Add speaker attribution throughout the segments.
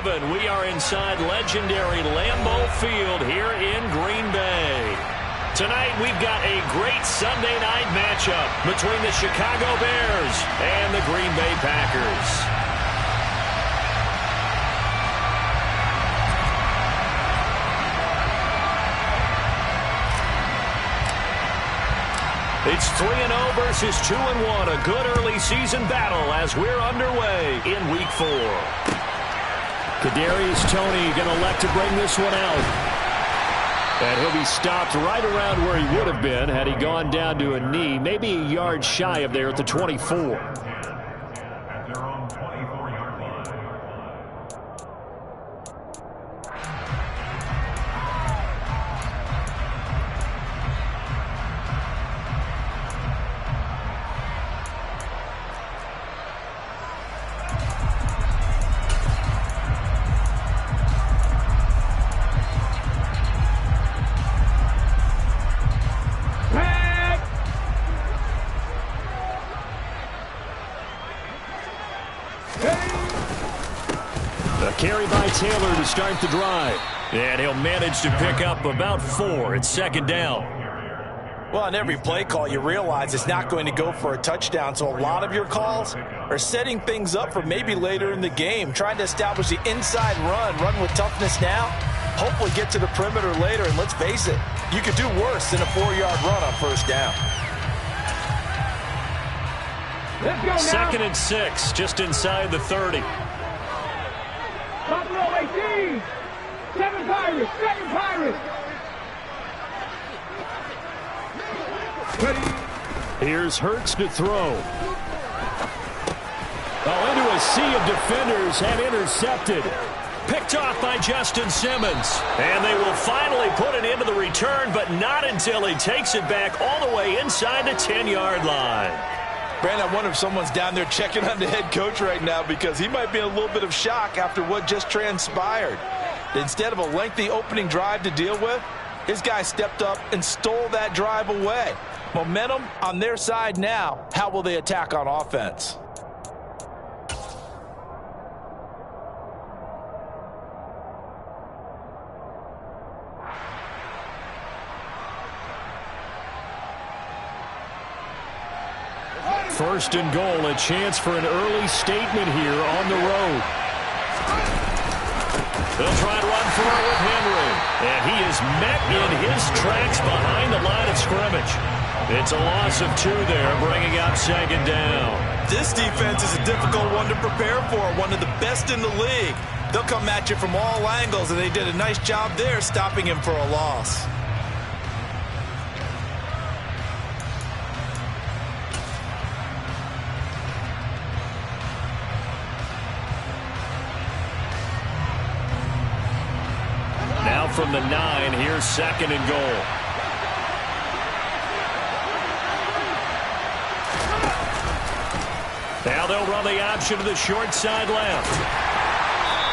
Speaker 1: 7. We are inside legendary Lambeau Field here in Green Bay. Tonight we've got a great Sunday night matchup between the Chicago Bears and the Green Bay Packers. It's 3-0 versus 2-1. A good early season battle as we're underway in Week 4. Kadarius Toney going to elect to bring this one out. And he'll be stopped right around where he would have been had he gone down to a knee, maybe a yard shy of there at the 24. Carry by Taylor to start the drive. And he'll manage to pick up about 4. It's second down.
Speaker 2: Well, on every play call, you realize it's not going to go for a touchdown. So a lot of your calls are setting things up for maybe later in the game, trying to establish the inside run with toughness now, hopefully get to the perimeter later. And let's face it, you could do worse than a 4-yard run on first down.
Speaker 3: Let's go now.
Speaker 1: Second and 6, just inside the 30.
Speaker 3: Buffalo 18. 7 Pirates. 7 Pirates.
Speaker 1: Here's Hurts to throw. Oh, into a sea of defenders and intercepted. Picked off by Justin Simmons. And they will finally put it into the return, but not until he takes it back all the way inside the 10-yard line.
Speaker 2: Brandon, I wonder if someone's down there checking on the head coach right now because he might be in a little bit of shock after what just transpired. Instead of a lengthy opening drive to deal with, his guy stepped up and stole that drive away. Momentum on their side now. How will they attack on offense?
Speaker 1: First and goal, a chance for an early statement here on the road. They'll try to run for it with Henry. And he is met in his tracks behind the line of scrimmage. It's a loss of 2 there, bringing up second down.
Speaker 2: This defense is a difficult one to prepare for, one of the best in the league. They'll come at you from all angles, and they did a nice job there stopping him for a loss.
Speaker 1: Now from the 9, here's second and goal. Now they'll run the option to the short side left.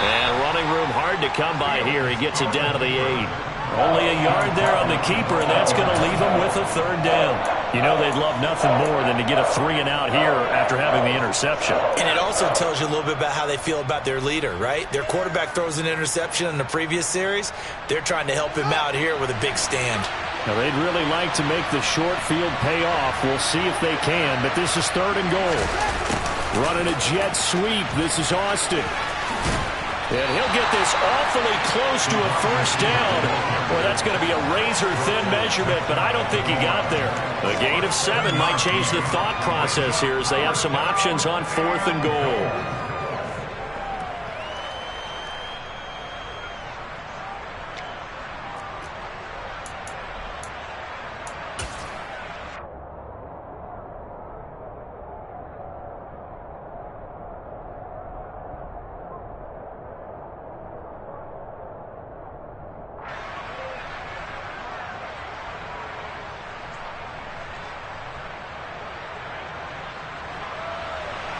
Speaker 1: And running room hard to come by here. He gets it down to the 8. Only a yard there on the keeper, and that's going to leave him with a third down. You know they'd love nothing more than to get a 3-and-out here after having the interception.
Speaker 2: And it also tells you a little bit about how they feel about their leader, right? Their quarterback throws an interception in the previous series. They're trying to help him out here with a big stand.
Speaker 1: Now, they'd really like to make the short field pay off. We'll see if they can, but this is third and goal. Running a jet sweep. This is Austin. And he'll get this awfully close to a first down. Boy, that's going to be a razor-thin measurement, but I don't think he got there. A gain of 7 might change the thought process here as they have some options on 4th and goal.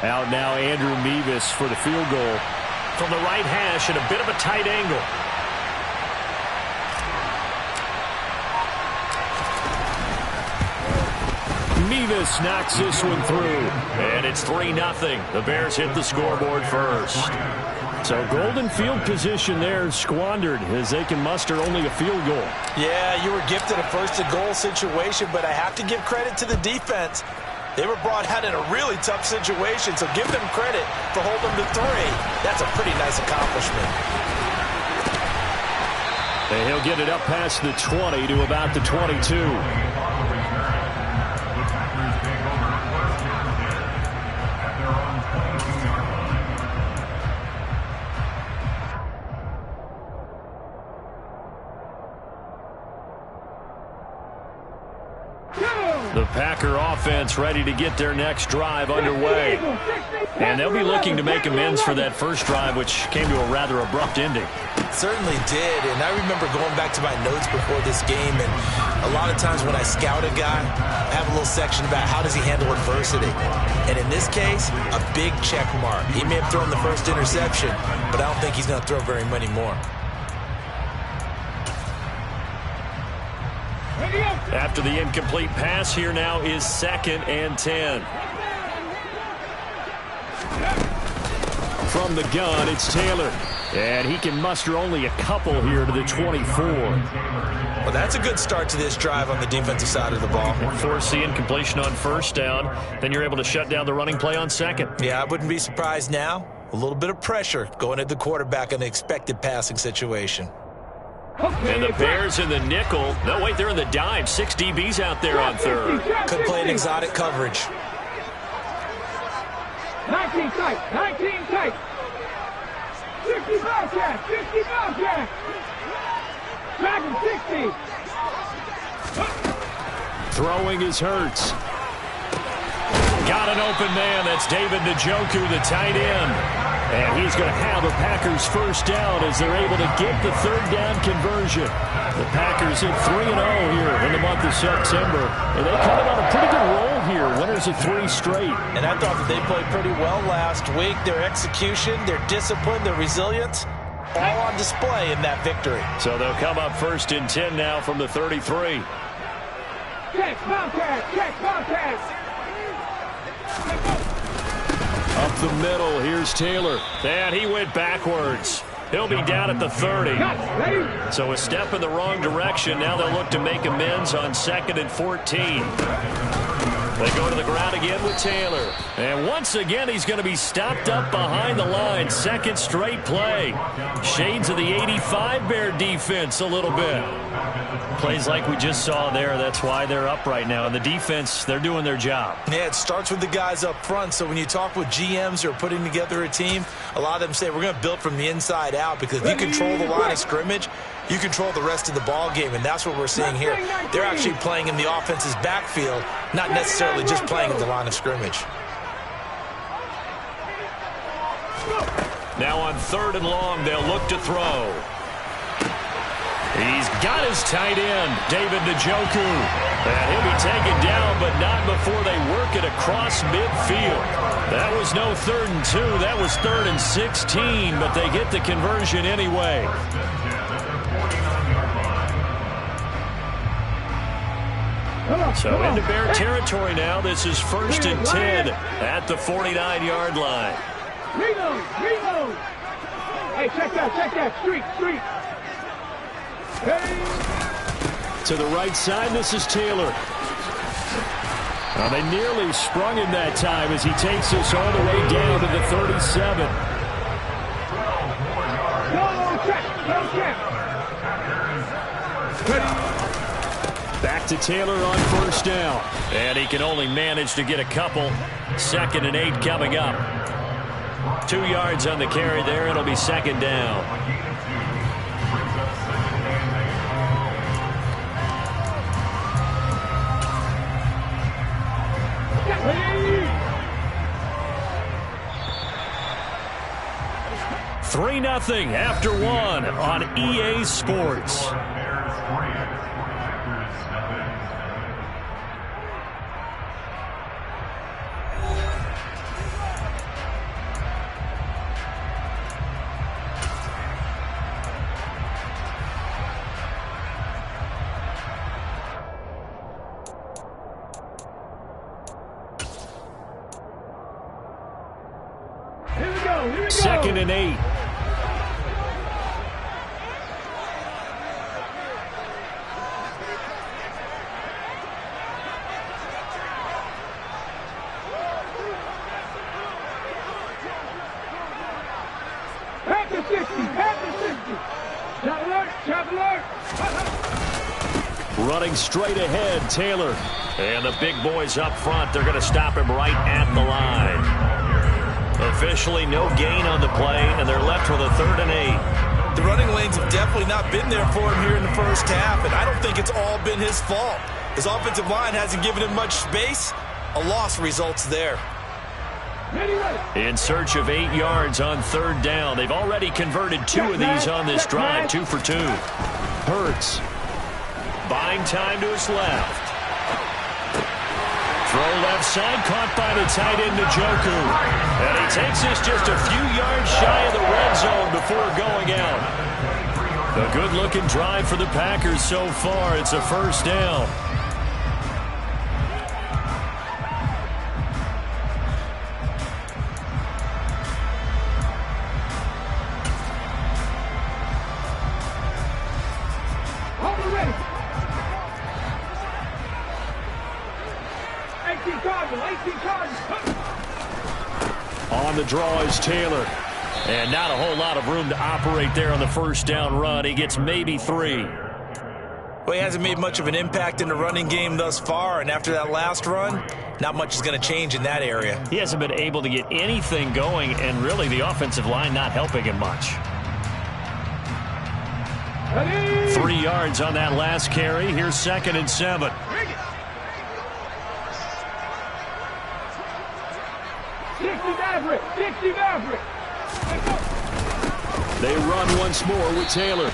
Speaker 1: Out now, Andrew Mevis for the field goal. From the right hash at a bit of a tight angle. Mevis knocks this one through. And it's 3-0. The Bears hit the scoreboard first. So golden field position there squandered as they can muster only a field goal.
Speaker 2: Yeah, you were gifted a first-and-goal situation, but I have to give credit to the defense. They were brought out in a really tough situation, so give them credit for holding them to 3. That's a pretty nice accomplishment.
Speaker 1: And he'll get it up past the 20 to about the 22. The Packer offense ready to get their next drive underway. And they'll be looking to make amends for that first drive, which came to a rather abrupt ending.
Speaker 2: Certainly did, and I remember going back to my notes before this game, and a lot of times when I scout a guy, I have a little section about how does he handle adversity. And in this case, a big check mark. He may have thrown the first interception, but I don't think he's going to throw very many more.
Speaker 1: After the incomplete pass, here now is 2nd and 10. From the gun, it's Taylor. And he can muster only a couple here to the 24.
Speaker 2: Well, that's a good start to this drive on the defensive side of the ball.
Speaker 1: Force the incompletion on first down. Then you're able to shut down the running play on second.
Speaker 2: Yeah, I wouldn't be surprised now. A little bit of pressure going at the quarterback in an expected passing situation.
Speaker 1: And the Bears in the nickel. No, wait, they're in the dime. 6 DBs out there on third.
Speaker 2: Could play an exotic coverage.
Speaker 3: 19 tight, 19 tight. 60 Bobcat, 60 Bobcat. Dragon 60.
Speaker 1: Throwing is Hurts. Got an open man. That's David Njoku, the tight end. And he's going to have a Packers first down as they're able to get the third down conversion. The Packers at 3-0 here in the month of September. And they kind of on a pretty good roll here. Winners of 3 straight.
Speaker 2: And I thought that they played pretty well last week. Their execution, their discipline, their resilience, all on display in that victory.
Speaker 1: So they'll come up 1st and 10 now from the 33.
Speaker 3: Check Bobcat, check Bobcat.
Speaker 1: Up the middle, here's Taylor. And he went backwards. He'll be down at the 30. So a step in the wrong direction. Now they'll look to make amends on 2nd and 14. They go to the ground again with Taylor. And once again, he's going to be stopped up behind the line. 2nd straight play. Shades of the 85 Bear defense a little bit. Plays like we just saw there. That's why they're up right now. And the defense, they're doing their job.
Speaker 2: Yeah, it starts with the guys up front. So when you talk with GMs who are putting together a team, a lot of them say we're going to build from the inside out, because if you control the line of scrimmage, you control the rest of the ball game, and that's what we're seeing here. They're actually playing in the offense's backfield, not necessarily just playing in the line of scrimmage.
Speaker 1: Now on 3rd and long, they'll look to throw. He's got his tight end, David Njoku. And he'll be taken down, but not before they work it across midfield. That was no 3rd and 2. That was 3rd and 16, but they get the conversion anyway. So into Bear territory now. This is 1st and 10 at the 49-yard line.
Speaker 3: Reload. Hey, check that. Street. Hey.
Speaker 1: To the right side, this is Taylor. Well, they nearly sprung him that time as he takes us all the way down to the 37.
Speaker 3: No check.
Speaker 1: Back to Taylor on 1st down. And he can only manage to get a couple. 2nd and 8 coming up. 2 yards on the carry there. It'll be 2nd down. Hey. 3-0 after 1 on EA Sports. Second and 8. Running straight ahead, Taylor. And the big boys up front, they're going to stop him right at the line. Officially no gain on the play, and they're left with a 3rd and 8.
Speaker 2: The running lanes have definitely not been there for him here in the first half, and I don't think it's all been his fault. His offensive line hasn't given him much space. A loss results there.
Speaker 1: In search of 8 yards on 3rd down. They've already converted 2 of these on this drive, 2 for 2. Hurts. Buying time to his left. Throw left side, caught by the tight end, Njoku. And he takes this just a few yards shy of the red zone before going out. A good-looking drive for the Packers so far. It's a 1st down. On the draw is Taylor. And not a whole lot of room to operate there on the 1st down run. He gets maybe 3.
Speaker 2: Well, he hasn't made much of an impact in the running game thus far, and after that last run, not much is going to change in that area.
Speaker 1: He hasn't been able to get anything going, and really the offensive line not helping him much. 3 yards on that last carry. Here's 2nd and 7. They run once more with Taylor.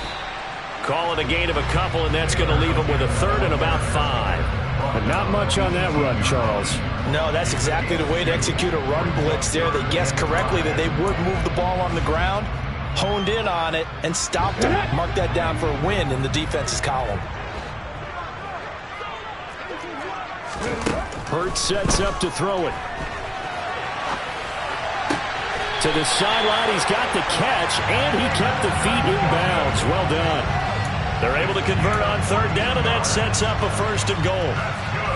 Speaker 1: Call it a gain of a couple, and that's going to leave him with a 3rd and about 5. But not much on that run, Charles.
Speaker 2: No, that's exactly the way to execute a run blitz there. They guessed correctly that they would move the ball on the ground, honed in on it, and stopped him. Mark that down for a win in the defense's column.
Speaker 1: Hurts sets up to throw it. To the sideline, he's got the catch, and he kept the feet in bounds. Well done. They're able to convert on 3rd down, and that sets up a 1st and goal.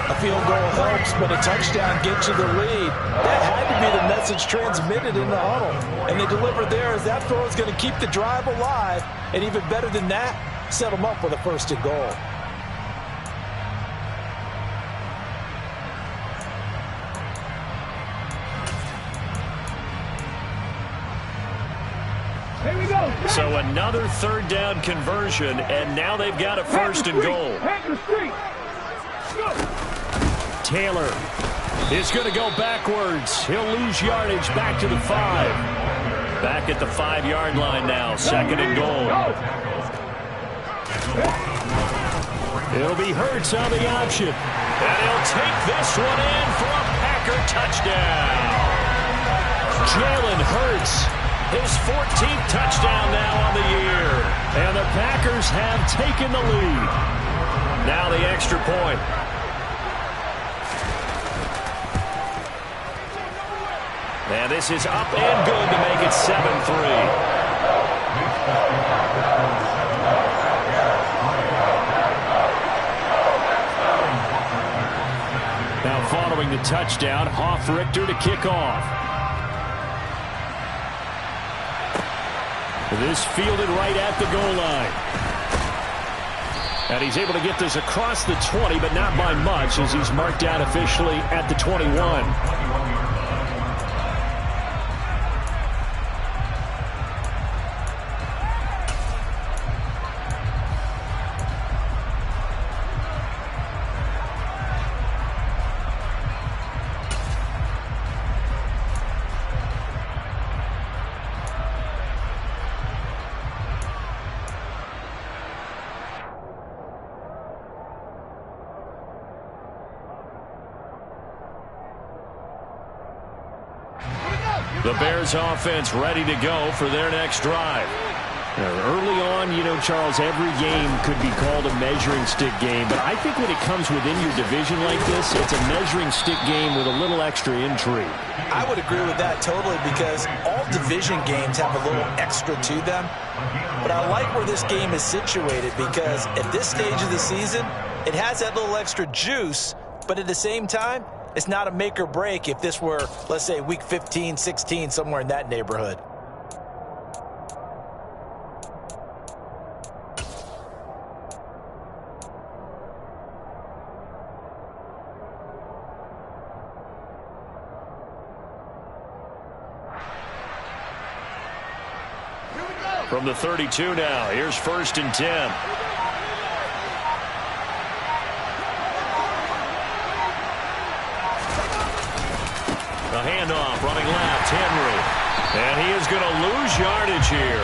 Speaker 2: A field goal helps, but a touchdown gets you the lead. That had to be the message transmitted in the huddle. And they delivered there as that throw is going to keep the drive alive. And even better than that, set them up with a 1st and goal.
Speaker 1: So another 3rd down conversion, and now they've got a 1st and goal. Taylor is going to go backwards. He'll lose yardage back to the 5. Back at the 5-yard line now, 2nd and goal. It'll be Hurts on the option. And he'll take this one in for a Packer touchdown. Jalen Hurts. His 14th touchdown now on the year. And the Packers have taken the lead. Now the extra point. And this is up and good to make it 7-3. Now following the touchdown, Hoff-Richter to kick off. This fielded right at the goal line. And he's able to get this across the 20, but not by much, as he's marked out officially at the 21. The Bears offense ready to go for their next drive. Early on, you know, Charles, every game could be called a measuring stick game. But I think when it comes within your division like this, it's a measuring stick game with a little extra intrigue.
Speaker 2: I would agree with that totally, because all division games have a little extra to them. But I like where this game is situated, because at this stage of the season, it has that little extra juice. But at the same time, it's not a make or break if this were, let's say, week 15, 16, somewhere in that neighborhood.
Speaker 1: From the 32 now, here's 1st and 10. A handoff, running left, Henry. And he is going to lose yardage here.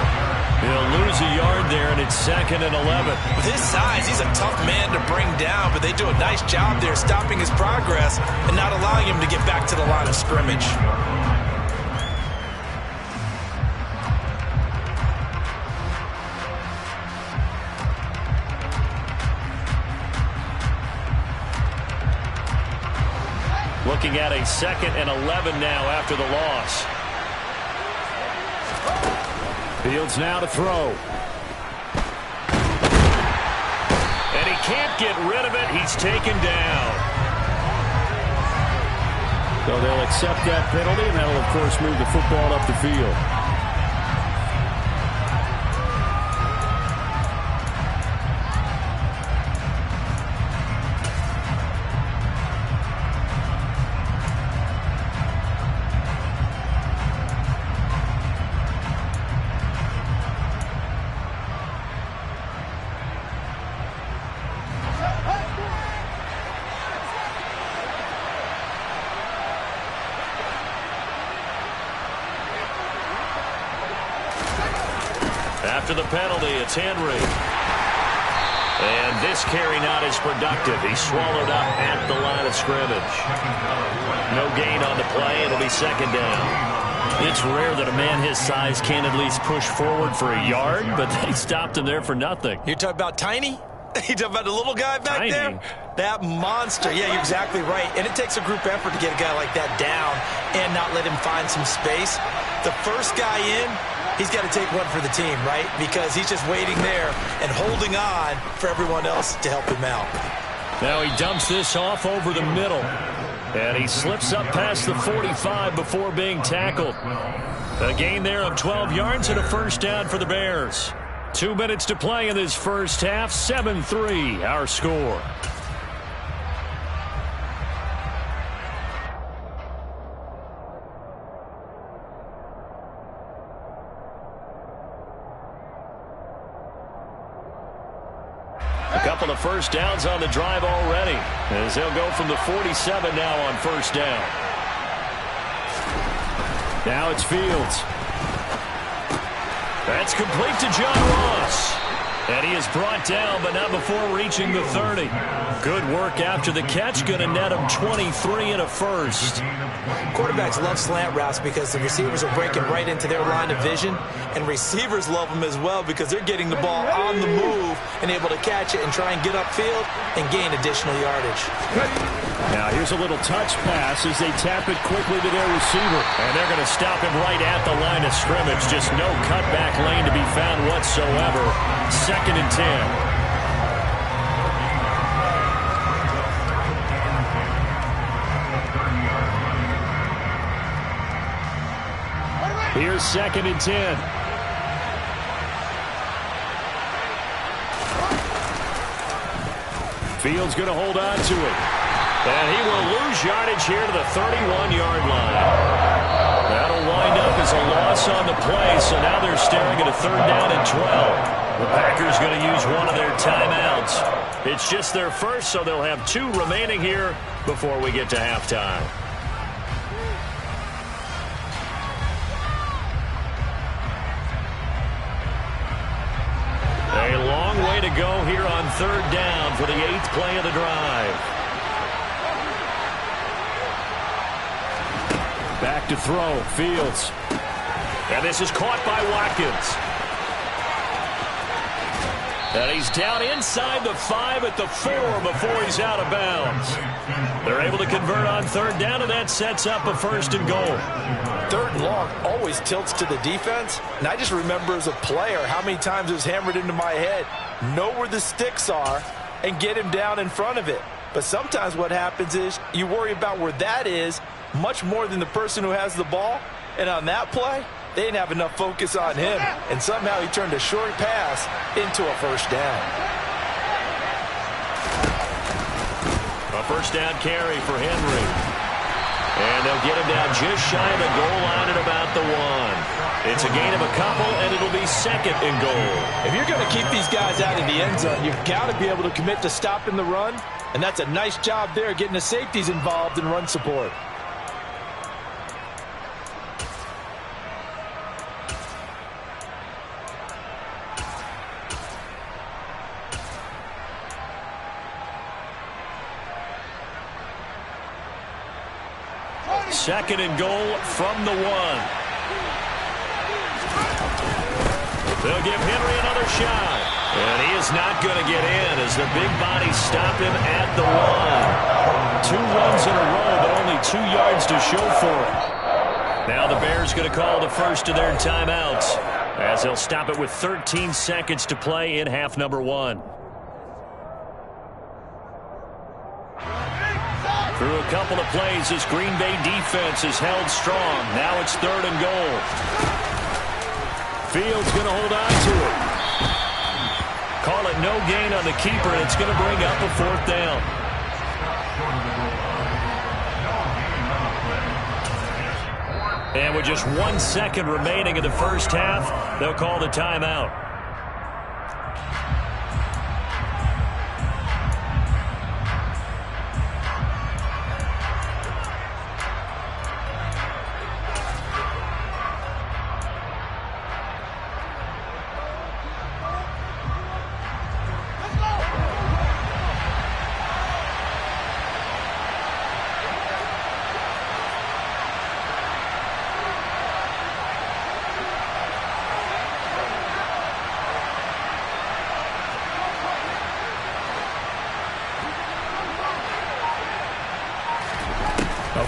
Speaker 1: He'll lose a yard there, and it's 2nd and 11.
Speaker 2: With his size, he's a tough man to bring down, but they do a nice job there stopping his progress and not allowing him to get back to the line of scrimmage.
Speaker 1: Looking at a 2nd and 11 now after the loss. Fields now to throw. And he can't get rid of it. He's taken down. So they'll accept that penalty, and that'll, of course, move the football up the field. After the penalty, it's Henry. And this carry not as productive. He's swallowed up at the line of scrimmage. No gain on the play. It'll be 2nd down. It's rare that a man his size can at least push forward for a yard, but they stopped him there for nothing.
Speaker 2: You're talking about Tiny? You talking about the little guy back there? That monster. Yeah, you're exactly right. And it takes a group effort to get a guy like that down and not let him find some space. The first guy in, he's got to take one for the team, right? Because he's just waiting there and holding on for everyone else to help him out.
Speaker 1: Now he dumps this off over the middle. And he slips up past the 45 before being tackled. A gain there of 12 yards and a 1st down for the Bears. 2 minutes to play in this first half. 7-3 our score. A couple of 1st downs on the drive already, as they'll go from the 47 now on 1st down. Now it's Fields. That's complete to John Ross. And he is brought down, but not before reaching the 30. Good work after the catch. Going to net him 23 and a 1st.
Speaker 2: Quarterbacks love slant routes because the receivers are breaking right into their line of vision. And receivers love them as well because they're getting the ball on the move and able to catch it and try and get upfield and gain additional yardage.
Speaker 1: Now here's a little touch pass as they tap it quickly to their receiver. And they're going to stop him right at the line of scrimmage. Just no cutback lane to be found whatsoever. 2nd and 10. Here's 2nd and 10. Fields going to hold on to it. And he will lose yardage here to the 31-yard line. That'll wind up as a loss on the play, so now they're staring at a 3rd down and 12. The Packers going to use one of their timeouts. It's just their first, so they'll have 2 remaining here before we get to halftime. A long way to go here on 3rd down for the 8th play of the drive. Back to throw, Fields. And this is caught by Watkins. And he's down inside the 5 at the 4 before he's out of bounds. They're able to convert on 3rd down, and that sets up a 1st and goal.
Speaker 2: 3rd and long always tilts to the defense. And I just remember as a player how many times it was hammered into my head. Know where the sticks are and get him down in front of it. But sometimes what happens is you worry about where that is much more than the person who has the ball. And on that play, they didn't have enough focus on him. And somehow he turned a short pass into a 1st down.
Speaker 1: A 1st down carry for Henry. And they'll get him down just shy of the goal line at about the 1. It's a gain of a couple, and it'll be second and goal.
Speaker 2: If you're going to keep these guys out of the end zone, you've got to be able to commit to stopping the run, and that's a nice job there getting the safeties involved in run support.
Speaker 1: Second and goal from the 1. They'll give Henry another shot. And he is not going to get in as the big bodies stop him at the 1. 2 runs in a row, but only 2 yards to show for it. Now the Bears going to call the first of their timeouts as they'll stop it with 13 seconds to play in half number 1. Through a couple of plays, this Green Bay defense is held strong. Now it's third and goal. Fields going to hold on to it. Call it no gain on the keeper, and it's going to bring up a 4th down. And with just 1 second remaining in the first half, they'll call the timeout.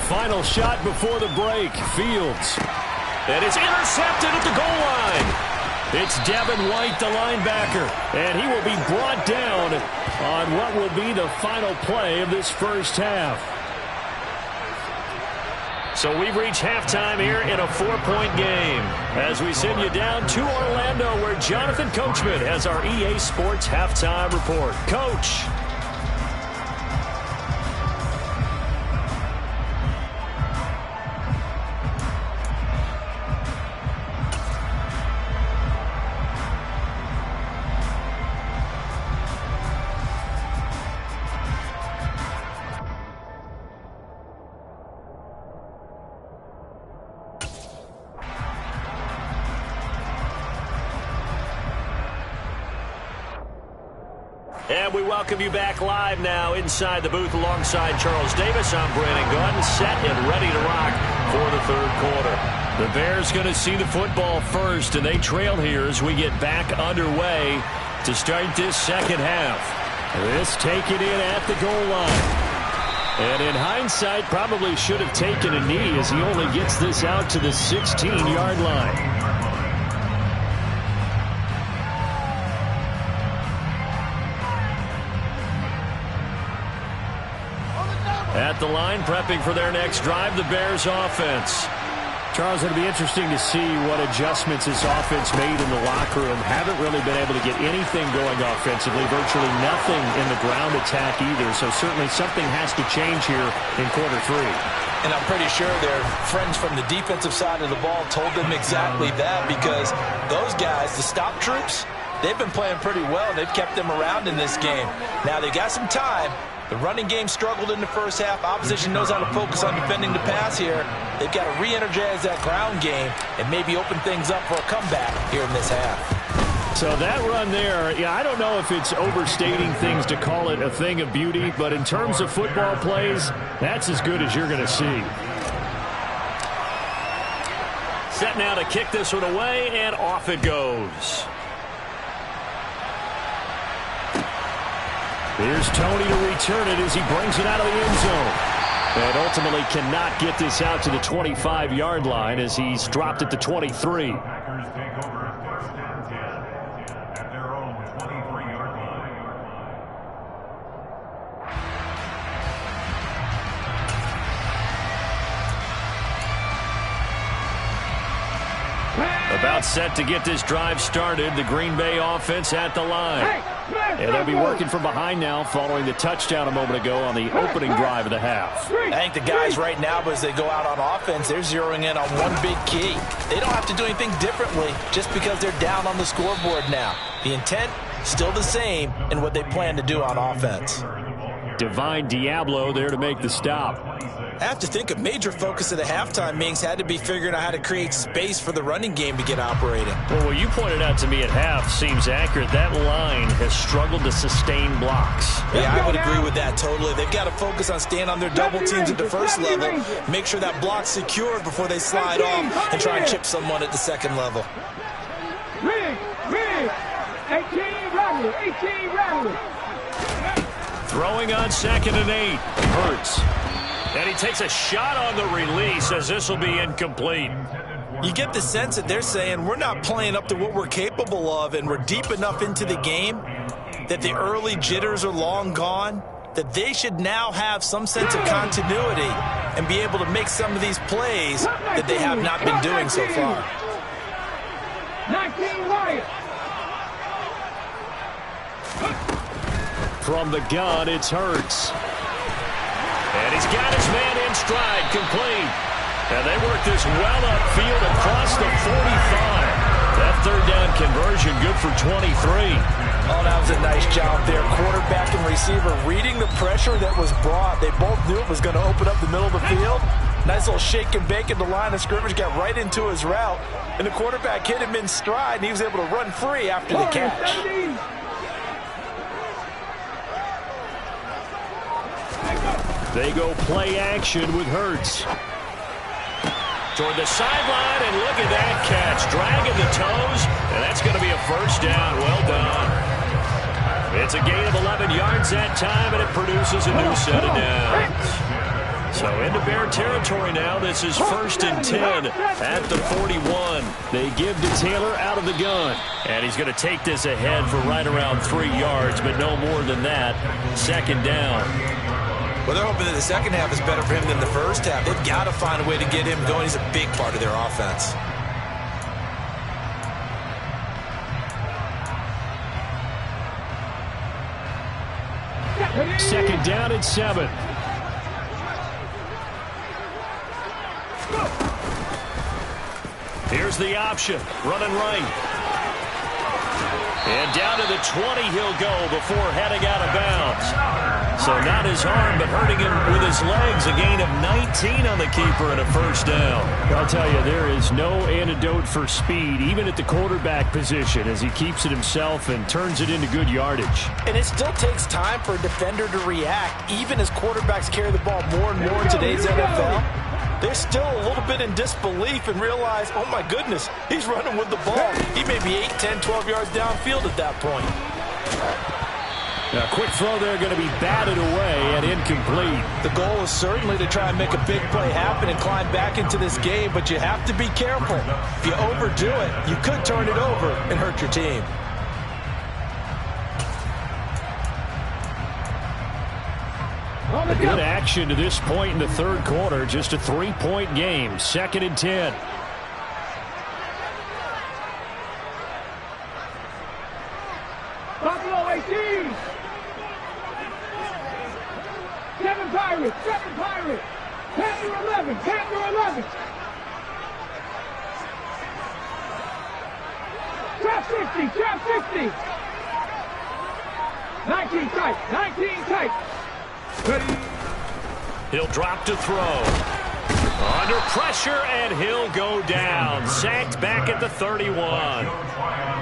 Speaker 1: Final shot before the break. Fields. And it's intercepted at the goal line. It's Devin White, the linebacker. And he will be brought down on what will be the final play of this first half. So we've reached halftime here in a 4-point game as we send you down to Orlando where Jonathan Coachman has our EA Sports halftime report. Coach. And we welcome you back live now inside the booth alongside Charles Davis. I'm Brandon Gunn, set and ready to rock for the third quarter. The Bears going to see the football first, and they trail here as we get back underway to start this second half. This taken in at the goal line. And in hindsight, probably should have taken a knee as he only gets this out to the 16-yard line. At the line, prepping for their next drive, the Bears offense. Charles, it'll be interesting to see what adjustments this offense made in the locker room. Haven't really been able to get anything going offensively, virtually nothing in the ground attack either. So certainly something has to change here in quarter 3.
Speaker 2: And I'm pretty sure their friends from the defensive side of the ball told them exactly that, because those guys, the stop troops, they've been playing pretty well, and they've kept them around in this game. Now they got some time. The running game struggled in the first half. Opposition knows how to focus on defending the pass here. They've got to re-energize that ground game and maybe open things up for a comeback here in this half.
Speaker 1: So that run there, yeah, I don't know if it's overstating things to call it a thing of beauty, but in terms of football plays, that's as good as you're going to see. Set now to kick this one away, and off it goes. Here's Tony to return it as he brings it out of the end zone. And ultimately cannot get this out to the 25-yard line as he's dropped it to 23. About About set to get this drive started. The Green Bay offense at the line. And they'll be working from behind now following the touchdown a moment ago on the opening drive of the half.
Speaker 2: I think the guys right now, as they go out on offense, they're zeroing in on one big key. They don't have to do anything differently just because they're down on the scoreboard now. The intent, still the same in what they plan to do on offense.
Speaker 1: Divine Diablo there to make the stop.
Speaker 2: I have to think a major focus of the halftime meetings had to be figuring out how to create space for the running game to get operating.
Speaker 1: Well, what you pointed out to me at half seems accurate. That line has struggled to sustain blocks.
Speaker 2: Yeah, I would agree with that totally. They've got to focus on staying on their double teams at the first level, make sure that block's secured before they slide off and try and chip someone at the second level.
Speaker 3: 18 Rattler.
Speaker 1: Throwing on 2nd and 8. Hurts. And he takes a shot on the release as this will be incomplete.
Speaker 2: You get the sense that they're saying we're not playing up to what we're capable of, and we're deep enough into the game that the early jitters are long gone, that they should now have some sense of continuity and be able to make some of these plays that they have not been doing so far.
Speaker 3: 19 Wyatt.
Speaker 1: From the gun, it's Hurts. And he's got his man in stride, complete. And they work this well upfield across the 45. That third down conversion good for 23.
Speaker 2: Oh, that was a nice job there. Quarterback and receiver reading the pressure that was brought. They both knew it was going to open up the middle of the field. Nice little shake and bake in the line of scrimmage, got right into his route. And the quarterback hit him in stride, and he was able to run free after the catch.
Speaker 1: They go play action with Hurts. Toward the sideline, and look at that catch. Dragging the toes, and that's going to be a first down. Well done. It's a gain of 11 yards that time, and it produces a new set of downs. So into Bear territory now. This is 1st and 10 at the 41. They give to Taylor out of the gun. And he's going to take this ahead for right around 3 yards, but no more than that. 2nd down.
Speaker 2: Well, they're hoping that the second half is better for him than the first half. They've got to find a way to get him going. He's a big part of their offense.
Speaker 1: Second down and 7. Here's the option. Running right. And down to the 20 he'll go before heading out of bounds. So not his arm, but hurting him with his legs. A gain of 19 on the keeper and a first down. I'll tell you, there is no antidote for speed, even at the quarterback position, as he keeps it himself and turns it into good yardage.
Speaker 2: And it still takes time for a defender to react, even as quarterbacks carry the ball more and more in today's NFL. They're still a little bit in disbelief and realize, oh my goodness, he's running with the ball. He may be 8, 10, 12 yards downfield at that point.
Speaker 1: A quick throw there going to be batted away and incomplete.
Speaker 2: The goal is certainly to try and make a big play happen and climb back into this game, but you have to be careful. If you overdo it, you could turn it over and hurt your team.
Speaker 1: Good action to this point in the third quarter. Just a 3-point game. 2nd and 10.
Speaker 3: Buffalo 18. 7 Pirates. Panther 11. Trap 60. 19 tight.
Speaker 1: He'll drop to throw. Under pressure, and he'll go down. Sacked back at the 31.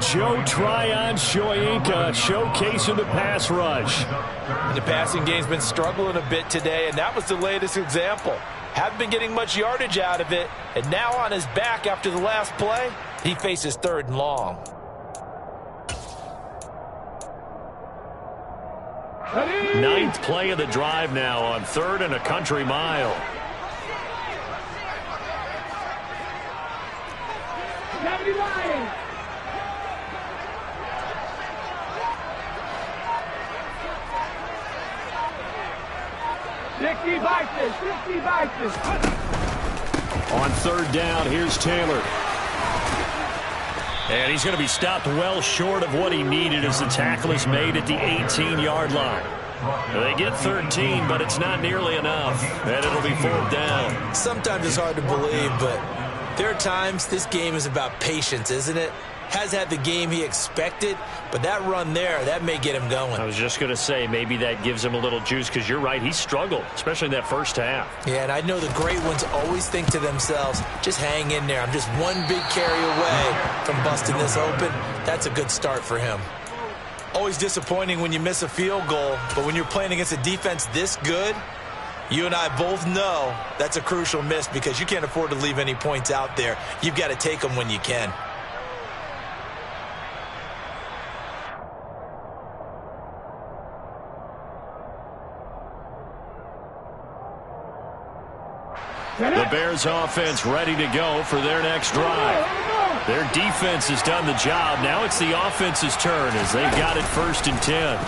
Speaker 1: Joe Tryon Shoyinka showcasing the pass rush.
Speaker 2: And the passing game's been struggling a bit today, and that was the latest example. Haven't been getting much yardage out of it, and now on his back after the last play, he faces 3rd and long.
Speaker 1: Ninth play of the drive now on 3rd and a country mile. On 3rd down, here's Taylor. And he's going to be stopped well short of what he needed as the tackle is made at the 18-yard line. They get 13, but it's not nearly enough, and it'll be 4th down.
Speaker 2: Sometimes it's hard to believe, but there are times this game is about patience, isn't it? Has had the game he expected, but that run there, that may get him going.
Speaker 1: I was just going to say, maybe that gives him a little juice, because you're right, he struggled, especially in that first half.
Speaker 2: Yeah, and I know the great ones always think to themselves, just hang in there. I'm just one big carry away from busting this open. That's a good start for him. Always disappointing when you miss a field goal, but when you're playing against a defense this good, you and I both know that's a crucial miss because you can't afford to leave any points out there. You've got to take them when you can.
Speaker 1: The Bears offense ready to go for their next drive. Their defense has done the job. Now it's the offense's turn as they've got it 1st and 10.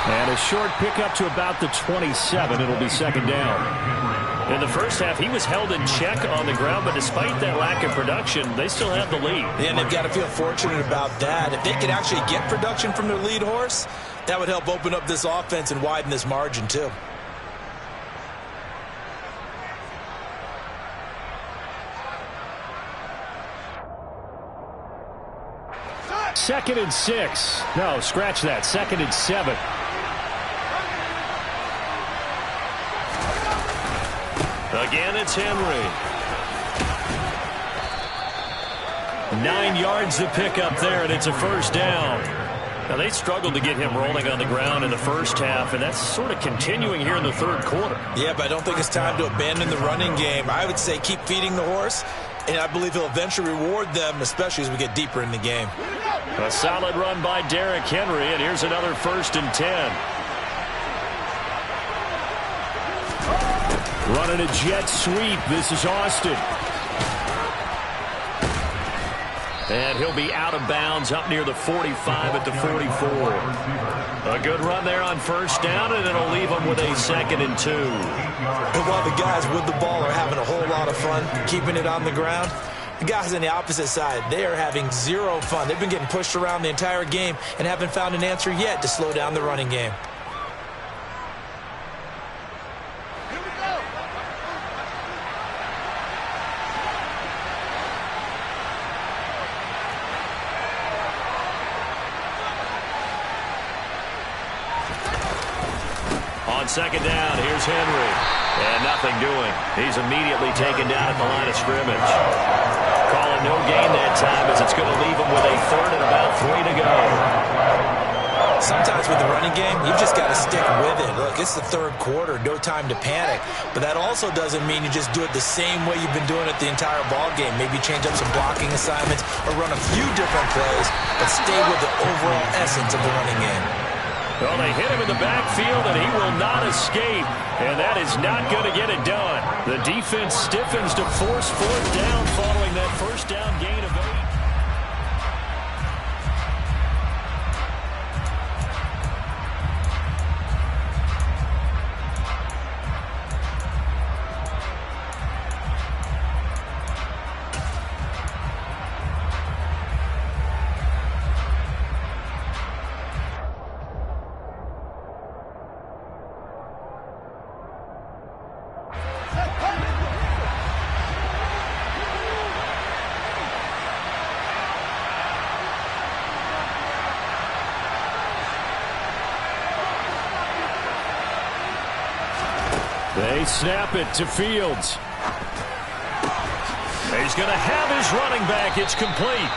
Speaker 1: And a short pickup to about the 27. It'll be 2nd down. In the first half, he was held in check on the ground, but despite that lack of production, they still have the lead.
Speaker 2: And they've got to feel fortunate about that. If they could actually get production from their lead horse, that would help open up this offense and widen this margin too.
Speaker 1: 2nd and 6. No, scratch that. 2nd and 7. Again, it's Henry. 9 yards to pick up there, and it's a 1st down. Now, they struggled to get him rolling on the ground in the first half, and that's sort of continuing here in the 3rd quarter.
Speaker 2: Yeah, but I don't think it's time to abandon the running game. I would say keep feeding the horse, and I believe he'll eventually reward them, especially as we get deeper in the game.
Speaker 1: A solid run by Derrick Henry, and here's another 1st and 10. Running a jet sweep. This is Austin. And he'll be out of bounds up near the 45 at the 44. A good run there on 1st down, and it'll leave them with a 2nd and 2.
Speaker 2: And while the guys with the ball are having a whole lot of fun keeping it on the ground, the guys on the opposite side, they are having zero fun. They've been getting pushed around the entire game and haven't found an answer yet to slow down the running game.
Speaker 1: On 2nd down, here's Henry. And nothing doing. He's immediately taken down at the line of scrimmage. Calling no gain that time as it's going to leave him with a 3rd and about 3 to go.
Speaker 2: Sometimes with the running game, you've just got to stick with it. Look, it's the 3rd quarter, no time to panic. But that also doesn't mean you just do it the same way you've been doing it the entire ball game. Maybe change up some blocking assignments or run a few different plays, but stay with the overall essence of the running game.
Speaker 1: Well, they hit him in the backfield, and he will not escape. And that is not going to get it done. The defense stiffens to force 4th down following that 1st down gain of 8. They snap it to Fields. He's going to have his running back. It's complete.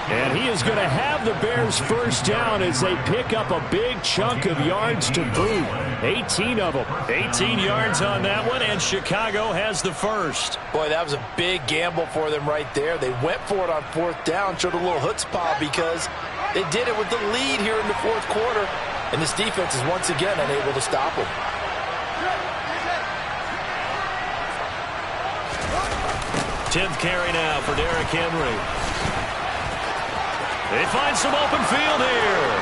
Speaker 1: And he is going to have the Bears 1st down as they pick up a big chunk of yards to boot. 18 of them. 18 yards on that one, and Chicago has the 1st.
Speaker 2: Boy, that was a big gamble for them right there. They went for it on 4th down, showed a little chutzpah because they did it with the lead here in the 4th quarter. And this defense is once again unable to stop them.
Speaker 1: 10th carry now for Derrick Henry. They find some open field here.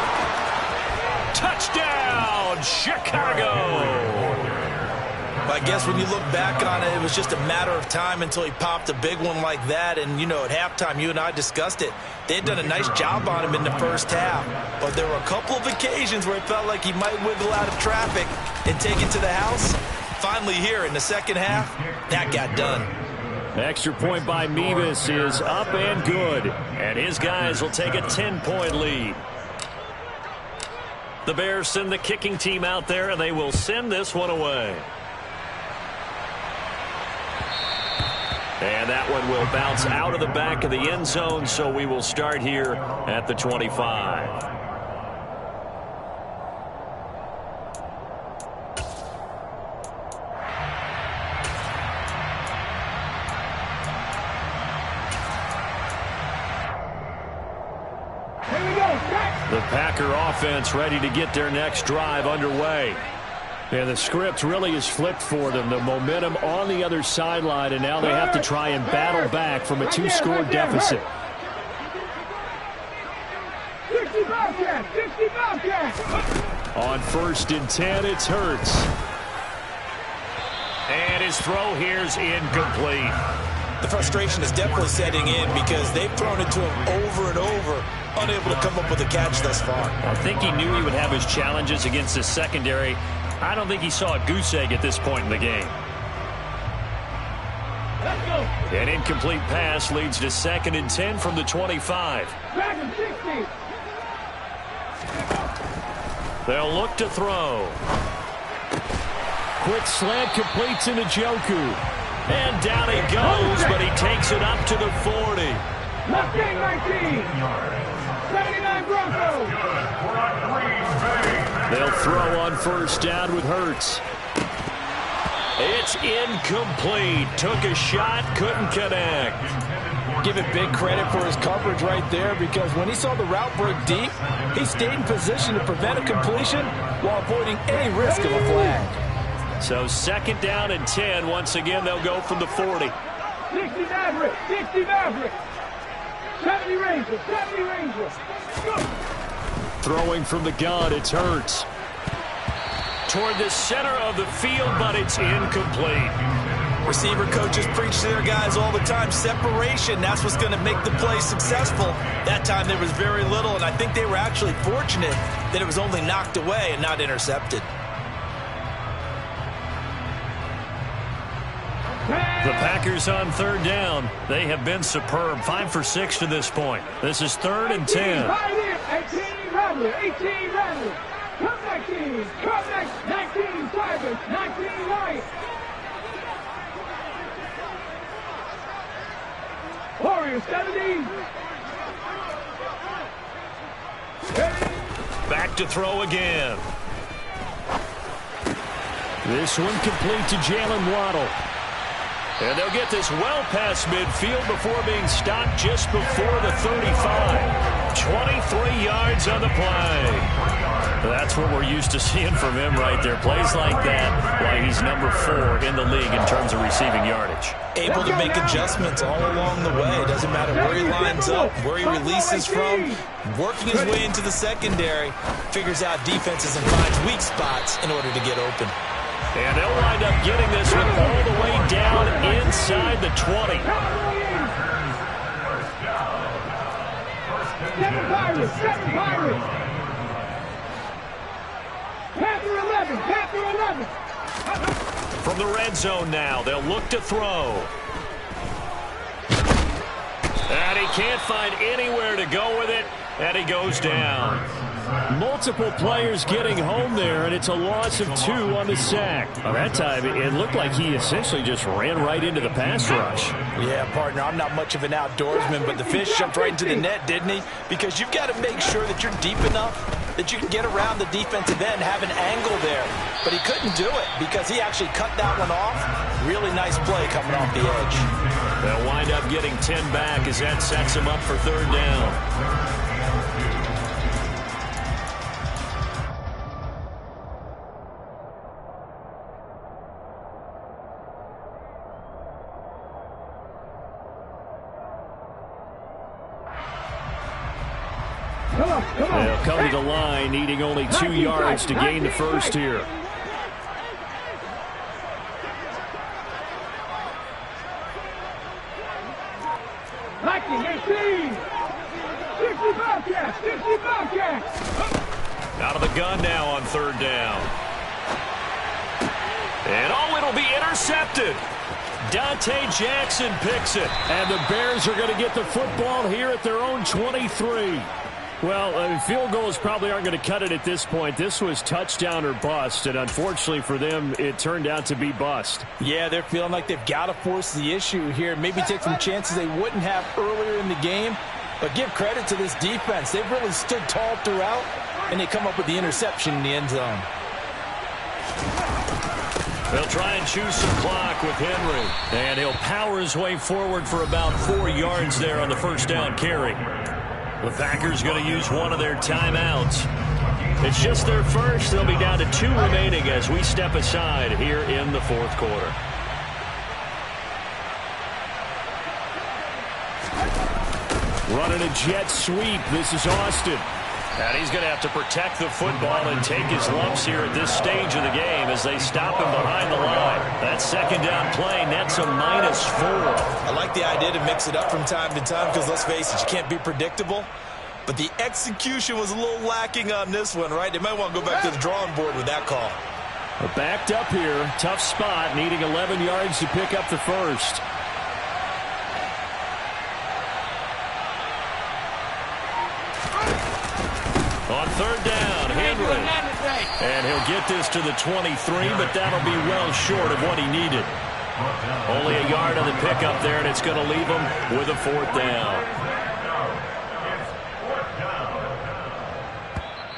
Speaker 1: Touchdown, Chicago.
Speaker 2: Well, I guess when you look back on it, it was just a matter of time until he popped a big one like that. And, you know, at halftime, you and I discussed it. They had done a nice job on him in the first half. But there were a couple of occasions where it felt like he might wiggle out of traffic and take it to the house. Finally here in the second half, that got done.
Speaker 1: Extra point by Mevis is up and good. And his guys will take a 10-point lead. The Bears send the kicking team out there, and they will send this one away. And that one will bounce out of the back of the end zone, so we will start here at the 25. The Packer offense ready to get their next drive underway. And the script really is flipped for them. The momentum on the other sideline, and now they have to try and battle back from a two-score deficit.
Speaker 3: 60
Speaker 1: On 1st and 10, it's Hurts. And his throw here is incomplete.
Speaker 2: The frustration is definitely setting in because they've thrown it to him over and over, unable to come up with a catch thus far.
Speaker 1: I think he knew he would have his challenges against his secondary. I don't think he saw a goose egg at this point in the game. An incomplete pass leads to 2nd and 10 from the 25. They'll look to throw. Quick slant completes into Njoku. And down he goes, but he takes it up to the 40.
Speaker 3: 19, 79 Broncos.
Speaker 1: They'll throw on 1st down with Hurts. It's incomplete. Took a shot, couldn't connect.
Speaker 2: Give it big credit for his coverage right there, because when he saw the route break deep, he stayed in position to prevent a completion while avoiding any risk of a flag.
Speaker 1: So 2nd down and 10. Once again, they'll go from the 40.
Speaker 3: 60 Maverick, 60 Maverick. 70 Rangers, 70 Rangers. Go.
Speaker 1: Throwing from the gun, it's Hurts. Toward the center of the field, but it's incomplete.
Speaker 2: Receiver coaches preach to their guys all the time. Separation, that's what's going to make the play successful. That time there was very little, and I think they were actually fortunate that it was only knocked away and not intercepted.
Speaker 1: The Packers on 3rd down. They have been superb. 5 for 6 to this point. This is 3rd and 10.
Speaker 3: 18 Rattler, 18 Rattler. Come 19, come next, 19 Tigers, 19 Lions. Warriors, 70.
Speaker 1: Back to throw again. This one complete to Jalen Waddle. And they'll get this well past midfield before being stopped just before the 35. 23 yards on the play. That's what we're used to seeing from him right there. Plays like that, why he's number 4 in the league in terms of receiving yardage.
Speaker 2: Able to make adjustments all along the way. Doesn't matter where he lines up, where he releases from. Working his way into the secondary. Figures out defenses and finds weak spots in order to get open.
Speaker 1: And they'll wind up getting this one all the way down inside the 20.
Speaker 3: 7 Pirates, 7 Pirates. Panther 11, Panther 11.
Speaker 1: From the red zone now, they'll look to throw. And he can't find anywhere to go with it, and he goes down. Multiple players getting home there, and it's a loss of 2 on the sack. Well, that time, it looked like he essentially just ran right into the pass rush.
Speaker 2: Yeah, partner, I'm not much of an outdoorsman, but the fish jumped right into the net, didn't he? Because you've got to make sure that you're deep enough that you can get around the defensive end, have an angle there. But he couldn't do it because he actually cut that one off. Really nice play coming off the edge.
Speaker 1: They'll wind up getting 10 back as that sets him up for 3rd down. They'll come to the line, needing only 2 yards to gain the first here.
Speaker 3: Bobcats, 50 Bobcats.
Speaker 1: Out of the gun now on third down. And it'll be intercepted. Dante Jackson picks it. And the Bears are going to get the football here at their own 23. Well, field goals probably aren't going to cut it at this point. This was touchdown or bust, and unfortunately for them, it turned out to be bust.
Speaker 2: Yeah, they're feeling like they've got to force the issue here. Maybe take some chances they wouldn't have earlier in the game. But give credit to this defense. They've really stood tall throughout, and they come up with the interception in the end zone.
Speaker 1: They'll try and choose some clock with Henry. And he'll power his way forward for about 4 yards there on the first down carry. The Packers going to use one of their timeouts. It's just their first. They'll be down to 2 remaining as we step aside here in the fourth quarter. Running a jet sweep. This is Austin. And he's going to have to protect the football and take his lumps here at this stage of the game as they stop him behind the line. That second down play nets a -4.
Speaker 2: I like the idea to mix it up from time to time because, let's face it, you can't be predictable. But the execution was a little lacking on this one, right? They might want to go back to the drawing board with that call.
Speaker 1: We're backed up here. Tough spot, needing 11 yards to pick up the first. On third down, Henry. And he'll get this to the 23, but that'll be well short of what he needed. Only a yard on the pickup there, and it's going to leave him with a fourth down.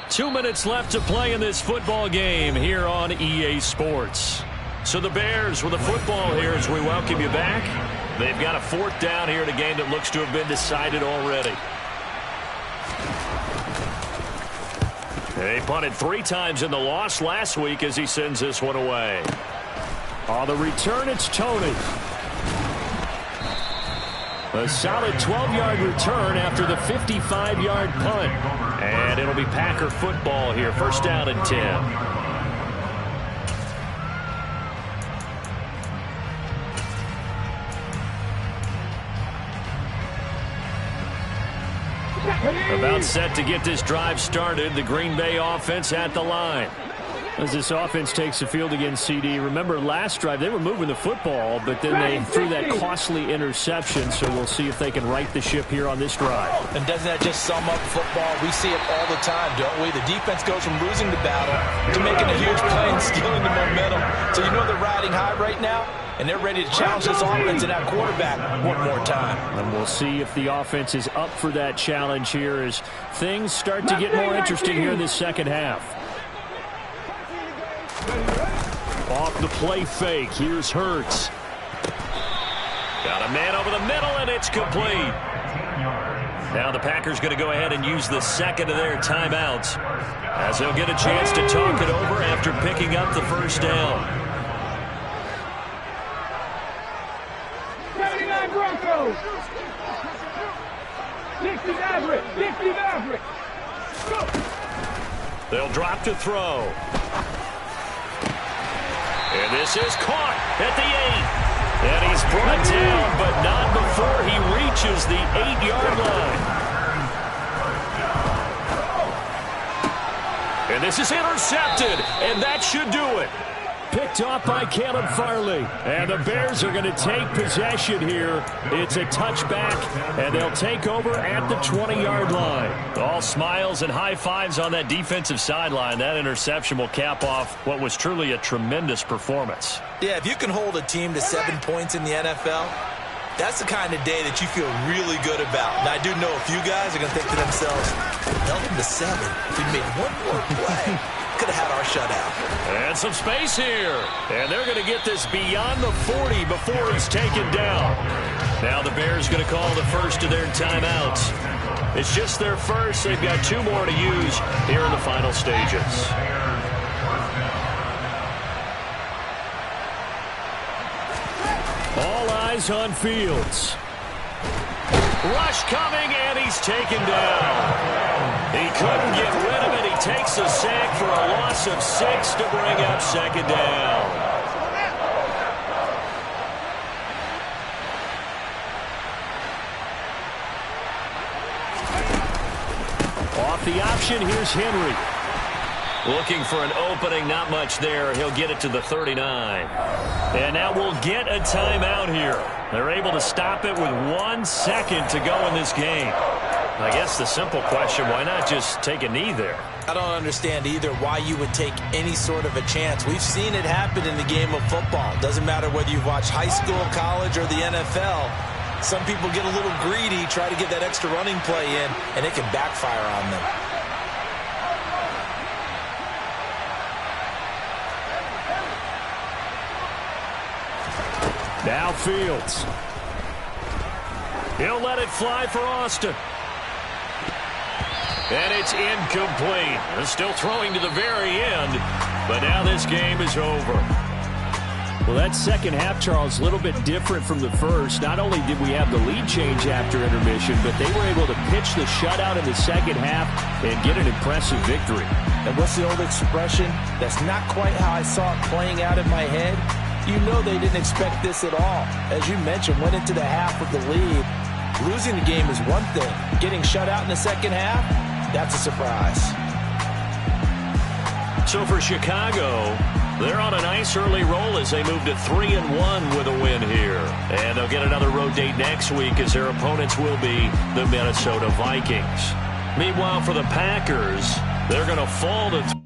Speaker 1: 2 minutes left to play in this football game here on EA Sports. So the Bears with the football here as we welcome you back. They've got a fourth down here in a game that looks to have been decided already. They punted 3 times in the loss last week as he sends this one away. On the return, it's Tony. A solid 12-yard return after the 55-yard punt. And it'll be Packer football here. First down and 10. About set to get this drive started. The Green Bay offense at the line. As this offense takes the field against CD. Remember last drive they were moving the football, but then they threw that costly interception. So we'll see if they can right the ship here on this drive.
Speaker 2: And doesn't that just sum up football? We see it all the time, don't we? The defense goes from losing the battle to making a huge play and stealing the momentum. So you know they're riding high right now, and they're ready to challenge this offense and that quarterback one more time. And
Speaker 1: we'll see if the offense is up for that challenge here as things start to get more interesting here in this second half. Off the play fake. Here's Hurts. Got a man over the middle, and it's complete. Now the Packers going to go ahead and use the second of their timeouts as they'll get a chance to talk it over after picking up the first down.
Speaker 3: 79 Broncos. 60 Maverick. 60 Maverick. Go.
Speaker 1: They'll drop to throw. And this is caught at the 8. And he's brought down, but not before he reaches the 8-yard line. And this is intercepted, and that should do it. Picked off by Caleb Farley. And the Bears are going to take possession here. It's a touchback, and they'll take over at the 20-yard line. All smiles and high fives on that defensive sideline. That interception will cap off what was truly a tremendous performance.
Speaker 2: Yeah, if you can hold a team to 7 points in the NFL, that's the kind of day that you feel really good about. And I do know a few guys are going to think to themselves, held them to 7. We made one more play. Could have had our shutout.
Speaker 1: And some space here. And they're going to get this beyond the 40 before he's taken down. Now the Bears going to call the first of their timeouts. It's just their first. They've got 2 more to use here in the final stages. All eyes on Fields. Rush coming, and he's taken down. He couldn't get rid of it. He takes a sack for a loss of 6 to bring up second down. Off the option, here's Henry.
Speaker 4: Looking for an opening, not much there. He'll get it to the 39. And now we'll get a timeout here. They're able to stop it with 1 second to go in this game. I guess the simple question, why not just take a knee there?
Speaker 2: I don't understand either why you would take any sort of a chance. We've seen it happen in the game of football. Doesn't matter whether you've watched high school, college, or the NFL. Some people get a little greedy, try to get that extra running play in, and it can backfire on them.
Speaker 1: Now Fields. He'll let it fly for Austin. And it's incomplete. They're still throwing to the very end, but now this game is over. Well, that second half, Charles, a little bit different from the first. Not only did we have the lead change after intermission, but they were able to pitch the shutout in the second half and get an impressive victory.
Speaker 2: And what's the old expression? That's not quite how I saw it playing out in my head. You know they didn't expect this at all. As you mentioned, went into the half with the lead. Losing the game is one thing. Getting shut out in the second half, that's a surprise.
Speaker 4: So for Chicago, they're on a nice early roll as they move to 3-1 with a win here. And they'll get another road date next week as their opponents will be the Minnesota Vikings. Meanwhile, for the Packers, they're going to fall to